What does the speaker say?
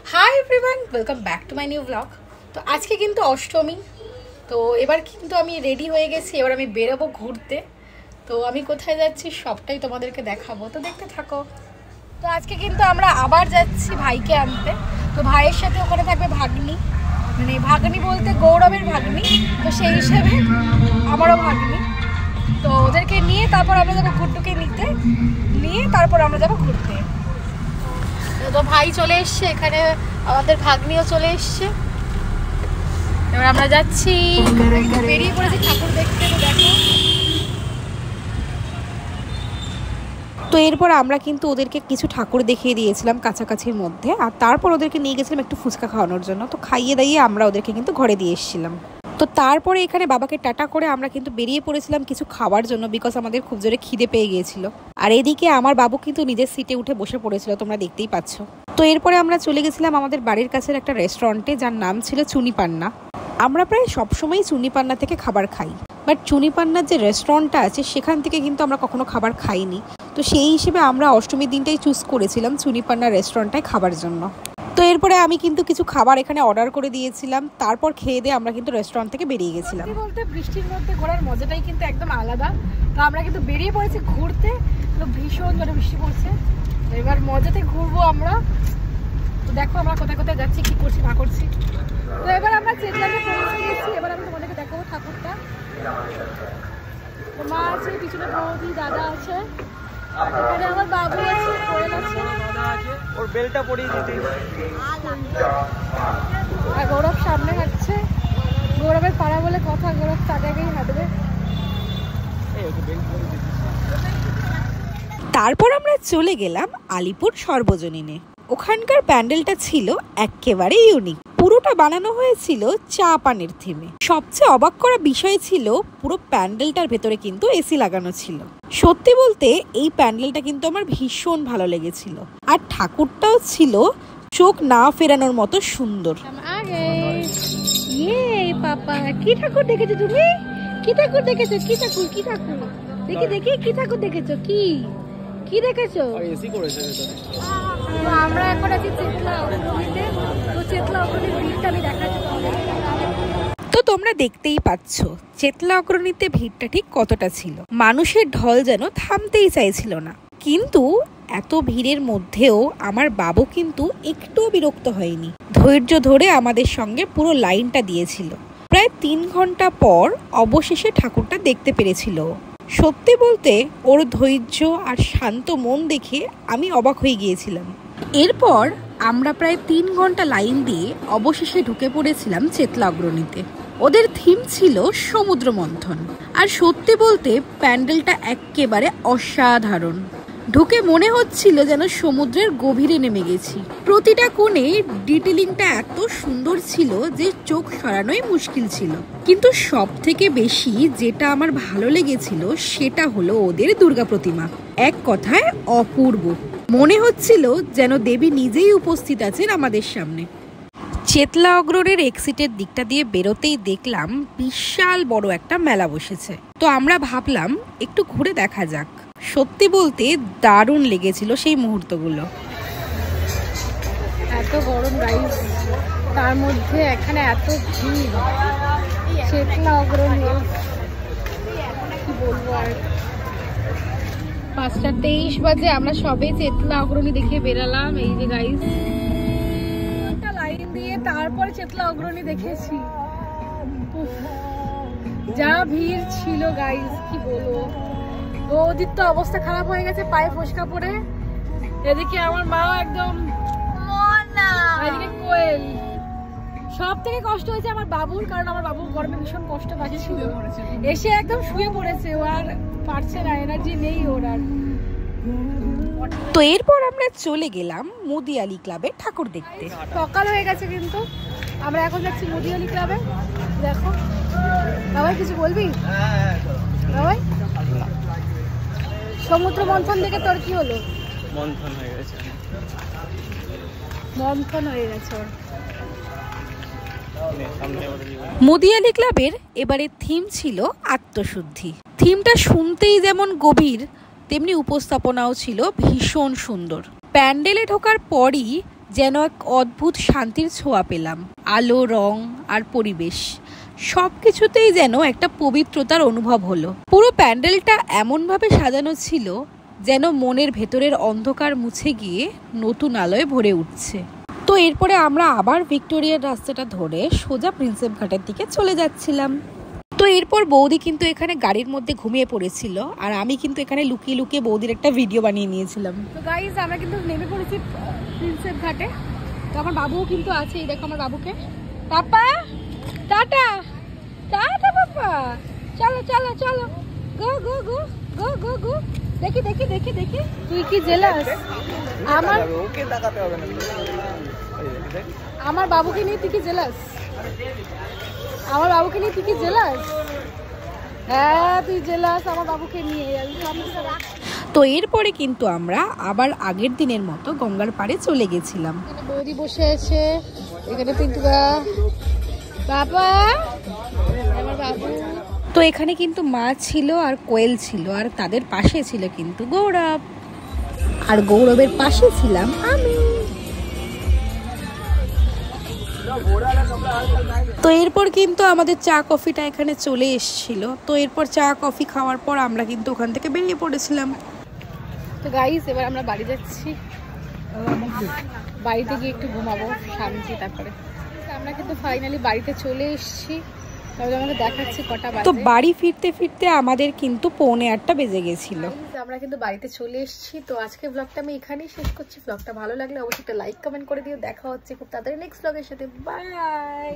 Hi everyone, welcome back to my new blog. তো আজকে কিন্তু অষ্টমী, তো এবার কিন্তু আমি রেডি হয়ে গেছি। এবার আমি বেরোবো ঘুরতে। তো আমি কোথায় যাচ্ছি সবটাই তোমাদেরকে দেখাবো, তো দেখতে থাকো। তো আজকে কিন্তু আমরা আবার যাচ্ছি ভাইকে আনতে। তো ভাইয়ের সাথে ওখানে থাকবে ভাগ্নি, মানে ভাগ্নি বলতে গৌরবের ভাগ্নি, তো সেই হিসেবে আমারও ভাগ্নি। তো ওদেরকে নিয়ে তারপর আমরা যাবো গুড্ডুকে নিয়ে তারপর আমরা যাবো ঘুরতে। তো ভাই চলে এসছে, এখানে আমাদের ভাগ্নিও চলে এসছে। এবার আমরা যাচ্ছি, বেরিয়ে পড়েছি ঠাকুর দেখতে। তো দেখো, তো এরপর আমরা কিন্তু ওদেরকে কিছু ঠাকুর দেখিয়ে দিয়েছিলাম কাছাকাছির মধ্যে, আর তারপর ওদেরকে নিয়ে গেছিলাম একটু ফুচকা খাওয়ানোর জন্য। তো খাইয়ে দাইয়ে আমরা ওদেরকে কিন্তু ঘরে দিয়ে এসেছিলাম। তো তারপরে এখানে বাবাকে টাটা করে আমরা কিন্তু বেরিয়ে পড়েছিলাম কিছু খাওয়ার জন্য, বিকজ আমাদের খুব জোরে খিদে পেয়ে গিয়েছিল। আর এদিকে আমার বাবু কিন্তু নিজের সিটে উঠে বসে পড়েছিল, তোমরা দেখতেই পাচ্ছ। তো এরপরে আমরা চলে গেছিলাম আমাদের বাড়ির কাছের একটা রেস্টুরেন্টে, যার নাম ছিল চুনিপান্না। আমরা প্রায় সবসময় চুনিপান্না থেকে খাবার খাই, বাট চুনিপান্নার যে রেস্টুরেন্টটা আছে সেখান থেকে কিন্তু আমরা কখনো খাবার খাইনি। তো সেই হিসেবে আমরা অষ্টমীর দিনটাই চুজ করেছিলাম চুনিপান্না রেস্টুরেন্টটায় খাবার জন্য। তো এরপরে আমি কিন্তু কিছু খাবার এখানে অর্ডার করে দিয়েছিলাম, তারপর খেয়ে দিয়ে আমরা কিন্তু রেস্টুরেন্ট থেকে বেরিয়ে গেছিলাম। বলতে বৃষ্টির মধ্যে ঘোরার মজাটাই কিন্তু একদম আলাদা। তো আমরা কিন্তু বেরিয়ে পড়েছি ঘুরতে, তো ভীষণ জোরে বৃষ্টি পড়ছে। এবার মজাতে ঘুরবো আমরা। তো দেখো আমরা কোথায় কোথায় যাচ্ছি, কি করছি না করছি। তো এবার আমরা চেতলাতে পৌঁছে গেছি। এবার আমি তোমাদেরকে দেখাবো ঠাকুরটা। তো মা আছে, পিছনে বৌদি, দাদা আছে, এখানে আমার বাবু আছে, কোয়েল আছে, ওর বেলটা পরিয়ে দিতে। আর গৌরব সামনে হাঁটছে। গৌরবের পাড়া বলে কথা, গৌরব তার জায়গায় হাঁটবে। তারপর আমরা চলে গেলাম আলিপুর সর্বজনীনে। ওখানকার প্যান্ডেলটা ছিল একেবারে ইউনিক। পুরোটা বানানো হয়েছিল চা পানের থিমে। সবচেয়ে অবাক করা বিষয় ছিল পুরো প্যান্ডেলটার ভেতরে কিন্তু এসি লাগানো ছিল। সত্যি বলতে এই প্যান্ডেলটা কিন্তু আমার ভীষণ ভালো লেগেছিল, আর ঠাকুরটাও ছিল চোখ না ফেরানোর মতো সুন্দর। পাপা, কি ঠাকুর দেখেছো তুমি? কি ঠাকুর দেখেছো? কি ঠাকুর? কি ঠাকুর? দেখি দেখি, কি ঠাকুর দেখেছো? কি কি দেখেছো? এসি করেছে ভেতরে। আমরা এখন আছি চেতলা অগ্রণীতে। তো চেতলা অগ্রণীর ভিড়টা আমি দেখাচ্ছি তোমাদের। তো তোমরা দেখতেই পাচ্ছ চেতলা অগ্রণীতে ভিড়টা ঠিক কতটা ছিল। মানুষের ঢল যেন থামতেই চাইছিল না। কিন্তু এত ভিড়ের মধ্যেও আমার বাবু কিন্তু একটুও বিরক্ত হয়নি, ধৈর্য ধরে আমাদের সঙ্গে পুরো লাইনটা দিয়েছিল। প্রায় 3 ঘন্টা পর অবশেষে ঠাকুরটা দেখতে পেরেছিল। সত্যি বলতে ওর ধৈর্য আর শান্ত মন দেখে আমি অবাক হয়ে গিয়েছিলাম। এরপর আমরা প্রায় 3 ঘন্টা লাইন দিয়ে অবশেষে ঢুকে পড়েছিলাম চেতলা অগ্রণীতে। ওদের থিম ছিল সমুদ্র মন্থন, আর সত্যি বলতে প্যান্ডেলটা একেবারে অসাধারণ। ঢুকে মনে হচ্ছিল যেন সমুদ্রের গভীরে নেমে গেছি। প্রতিটা কোণে ডিটেলিংটা এত সুন্দর ছিল যে চোখ সরানোই মুশকিল ছিল। কিন্তু সব থেকে বেশি যেটা আমার ভালো লেগেছিল সেটা হলো ওদের দুর্গা প্রতিমা। এক কথায় অপূর্ব। মনে হচ্ছিল যেন দেবী নিজেই উপস্থিত আছেন আমাদের সামনে। চেতলা অগ্রণীর এক্সিটের দিকটা দিয়ে বেরোতেই দেখলাম বিশাল বড় একটা মেলা বসেছে। তো আমরা ভাবলাম একটু ঘুরে দেখা যাক। সত্যি বলতে দারুণ লেগেছিল সেই মুহূর্তগুলো। এত গরম গাইস, তার মধ্যে এখানে এত ভিড়। চেতলা অগ্রণী কি বলবো আর। 5:23 বাজে, আমরা সবে চেতলা অগ্রণী দেখে বেরালাম। এই যে গাইস, লাইন দিয়ে তারপরে চেতলা অগ্রণী দেখেছি। যা ভিড় ছিল গাইস, কি বলবো। বৌদির তো অবস্থা খারাপ হয়ে গেছে, পায়ে ফোসকা পড়ে। এদিকে আমার মাও একদম, এদিকে কোয়েল। সব থেকে কষ্ট হয়েছে আমার বাবুর, কারণ আমার বাবু গরমে ভীষণ কষ্ট পাচ্ছিল। এসে একদম শুয়ে পড়েছে, ও আর পারছে না, এনার্জি নেই ওর আর। তো এরপর আমরা চলে গেলাম মুদিয়ালি ক্লাবে ঠাকুর দেখতে। সকাল হয়ে গেছে কিন্তু আমরা এখন যাচ্ছি মুদিয়ালি ক্লাবে। দেখো বাবাই, কিছু বলবি? বাবাই, সমুদ্র মন্থন দেখে তোর কি হলো? মন্থন হয়ে গেছে, মন্থন হয়ে গেছে ওর। মুদিয়ালি ক্লাবের এবারে থিম ছিল আত্মশুদ্ধি। থিমটা শুনতেই যেমন গভীর, তেমনি উপস্থাপনাও ছিল ভীষণ সুন্দর। প্যান্ডেলে ঢোকার পরই যেন এক অদ্ভুত শান্তির ছোঁয়া পেলাম। আলো, রং আর পরিবেশ সব কিছুতেই যেন একটা পবিত্রতার অনুভব হলো। পুরো প্যান্ডেলটা এমনভাবে সাজানো ছিল যেন মনের ভেতরের অন্ধকার মুছে গিয়ে নতুন আলোয় ভরে উঠছে। তো এরপরে আমরা আবার ভিক্টোরিয়ার রাস্তাটা ধরে সোজা প্রিন্সেপ ঘাটের দিকে চলে যাচ্ছিলাম। তো এরপর বৌদি কিন্তু এখানে গাড়ির মধ্যে ঘুমিয়ে পড়েছিল, আর আমি কিন্তু এখানে লুকিয়ে লুকিয়ে বৌদির একটা ভিডিও বানিয়ে নিয়েছিলাম। তো গাইস, আমরা কিন্তু নেমে পড়েছি প্রিন্সেপ ঘাটে। তো আমার বাবুও কিন্তু আছে, এই দেখো আমার বাবুকে। পাপা টাটা, টাটা পাপা, চলো চলো চলো, গো গো গো গো গো গো। দেখি দেখি দেখি দেখি, তুই কি জেলাস? আমার বাবুকে নিয়ে তুই কি জেলাস? আমার বাবুকে নিয়ে তুই কি জেলাস? হ্যাঁ, তুই জেলাস আমার বাবুকে নিয়ে। তো এরপরে কিন্তু আমরা আবার আগের দিনের মতো গঙ্গার পাড়ে চলে গেছিলাম। এখানে বৌদি বসে আছে, এখানে পিন্টুদা, বাবা, আমার বাবু। তো এখানে কিন্তু মা ছিল আর কোয়েল ছিল, আর তাদের পাশে ছিল কিন্তু গৌরব, আর গৌরবের পাশে ছিলাম আমি। তো এরপর কিন্তু আমাদের চা কফিটা এখানে চলে এসেছিল। তো এরপর চা কফি খাওয়ার পর আমরা কিন্তু ওখান থেকে বেরিয়ে পড়েছিলাম। তো গাইস, এবার আমরা বাড়ি যাচ্ছি। বাড়িতে গিয়ে একটু ঘুমাবো শান্তি। তারপরে আমরা কিন্তু ফাইনালি বাড়িতে চলে এসেছি। তবে আমাকে দেখাচ্ছি কটা বাজে। তো বাড়ি ফিরতে ফিরতে আমাদের কিন্তু 7:45 বেজে গেছিল। আমরা কিন্তু বাড়িতে চলে এসেছি। তো আজকে ব্লগটা আমি এখানেই শেষ করছি। ব্লগটা ভালো লাগলে অবশ্যই একটা লাইক কমেন্ট করে দিও। দেখা হচ্ছে খুব তাড়াতাড়ি নেক্সট ব্লগের সাথে। বাই।